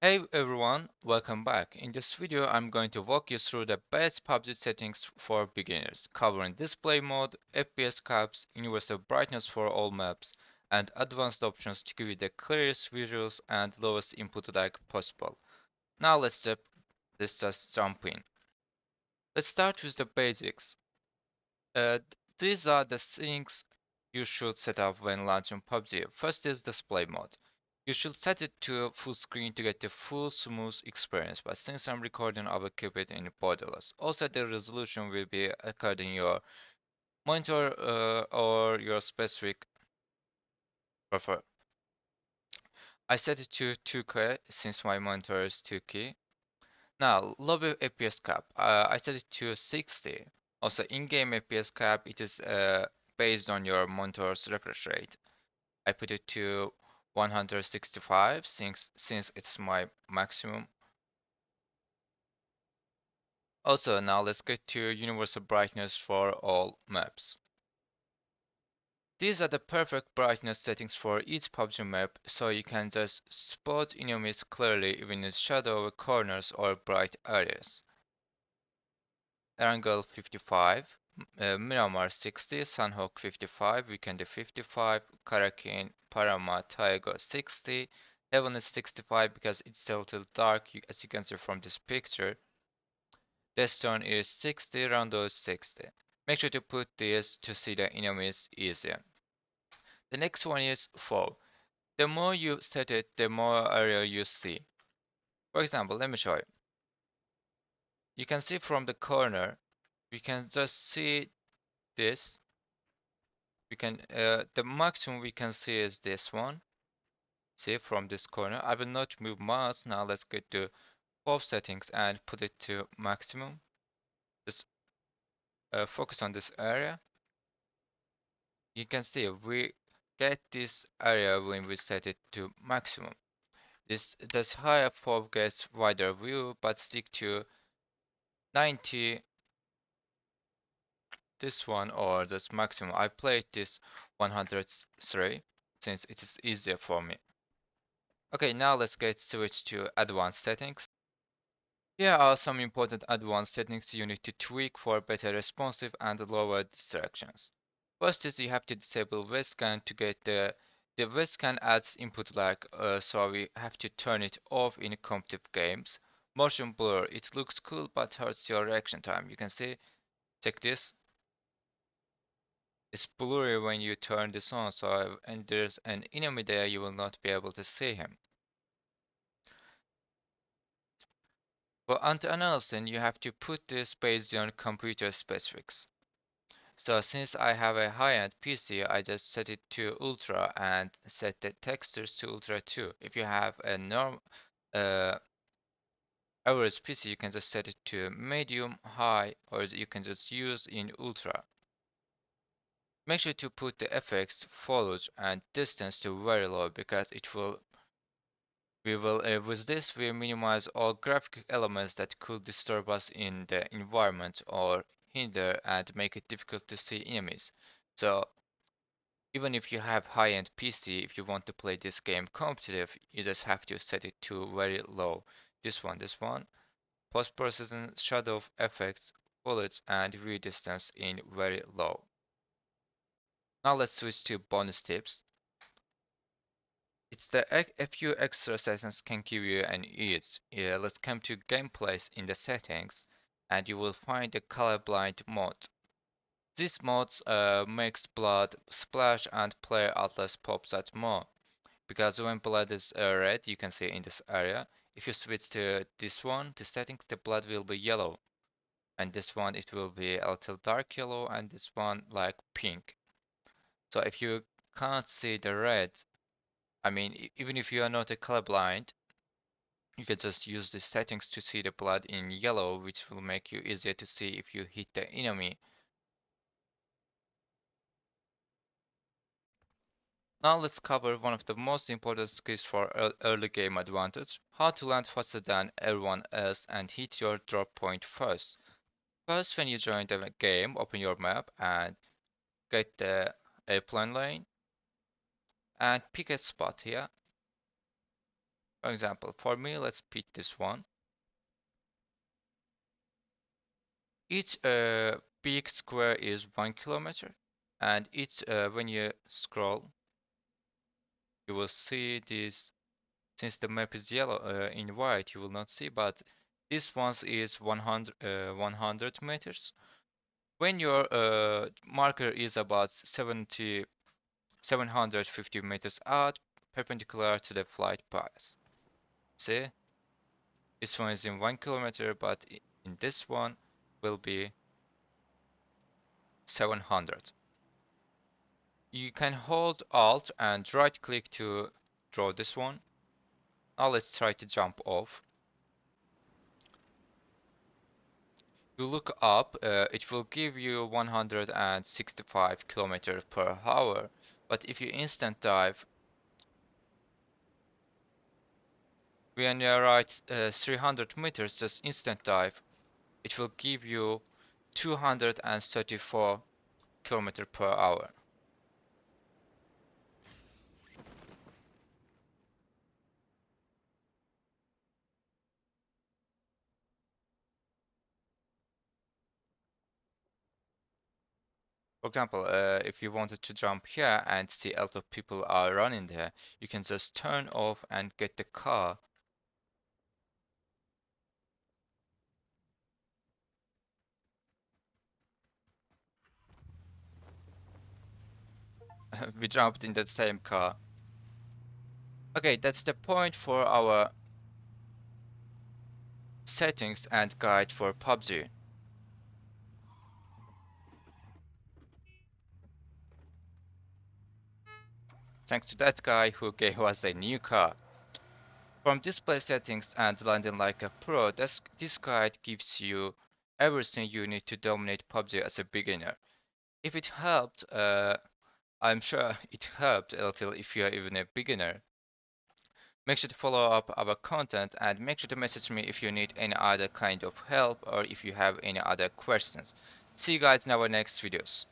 Hey everyone, welcome back. In this video, I'm going to walk you through the best PUBG settings for beginners, covering display mode, FPS caps, universal brightness for all maps, and advanced options to give you the clearest visuals and lowest input lag possible. Now let's just jump in. Let's start with the basics. These are the things you should set up when launching PUBG. First is display mode. You should set it to full screen to get the full smooth experience, but since I'm recording, I will keep it in borderless. Also, the resolution will be according your monitor or your specific prefer. I set it to 2K since my monitor is 2K. Now, lobby FPS cap. I set it to 60. Also, in-game FPS cap, it is based on your monitor's refresh rate. I put it to 165 since it's my maximum. Also, now let's get to universal brightness for all maps. These are the perfect brightness settings for each PUBG map, so you can just spot enemies clearly even in shadow corners or bright areas. Erangel 55, Miramar 60, Sunhawk 55, Weekender 55, Karakin, Parama, Taigo 60, Heaven is 65 because it's a little dark as you can see from this picture. Deston is 60, Rondo is 60. Make sure to put this to see the enemies easier. The next one is fall. The more you set it, the more area you see. For example, let me show you. You can see from the corner, we can just see this. We can the maximum we can see is this one. See from this corner. I will not move mouse. Now let's get to pop settings and put it to maximum. Just focus on this area. You can see we get this area when we set it to maximum. This higher pop gets wider view, but stick to 90 this one or this maximum. I played this 103 since it is easier for me. Okay, now let's get switched to advanced settings. Here are some important advanced settings you need to tweak for better responsive and lower distractions. First is you have to disable webscan to get the webscan adds input lag, so we have to turn it off in competitive games. Motion blur, it looks cool but hurts your reaction time. You can see, check this. It's blurry when you turn this on, so and there's an enemy there, you will not be able to see him. For anti-aliasing, you have to put this based on computer specifics. So since I have a high-end PC, I just set it to ultra and set the textures to ultra too. If you have a uh, average PC, you can just set it to medium, high, or you can just use in ultra. Make sure to put the effects, foliage, and distance to very low because with this we minimize all graphic elements that could disturb us in the environment or hinder and make it difficult to see enemies. So even if you have high-end PC, if you want to play this game competitive, you just have to set it to very low. This one, post-processing, shadow effects, bullets, and view distance in very low. Now let's switch to bonus tips. It's a few extra settings can give you an ease. Yeah, let's come to gameplays in the settings, and you will find the colorblind mode. This mode makes blood splash and player atlas pops out more. Because when blood is red, you can see in this area. If you switch to this one, the settings, the blood will be yellow. And this one, it will be a little dark yellow, and this one like pink. So if you can't see the red, I mean, even if you are not a colorblind, you can just use the settings to see the blood in yellow, which will make you easier to see if you hit the enemy. Now let's cover one of the most important skills for early game advantage, how to land faster than everyone else and hit your drop point first. First, when you join the game, open your map and get the airplane lane and pick a spot here. For example, for me, let's pick this one. Each big square is 1 kilometer, and each when you scroll, you will see this. Since the map is yellow in white, you will not see, but this one is 100 meters. When your marker is about 750 meters out, perpendicular to the flight path. See, this one is in 1 kilometer, but in this one will be 700. You can hold Alt and right click to draw this one. Now let's try to jump off. You look up, it will give you 165 kilometers per hour. But if you instant dive, when you are at 300 meters, just instant dive, it will give you 234 kilometers per hour. For example, if you wanted to jump here and see a lot of people are running there, you can just turn off and get the car. We jumped in that same car. Okay, that's the point for our settings and guide for PUBG. Thanks to that guy who gave us a new car. From display settings and landing like a pro, this guide gives you everything you need to dominate PUBG as a beginner. If it helped, I'm sure it helped a little if you are even a beginner. Make sure to follow up our content and make sure to message me if you need any other kind of help or if you have any other questions. See you guys in our next videos.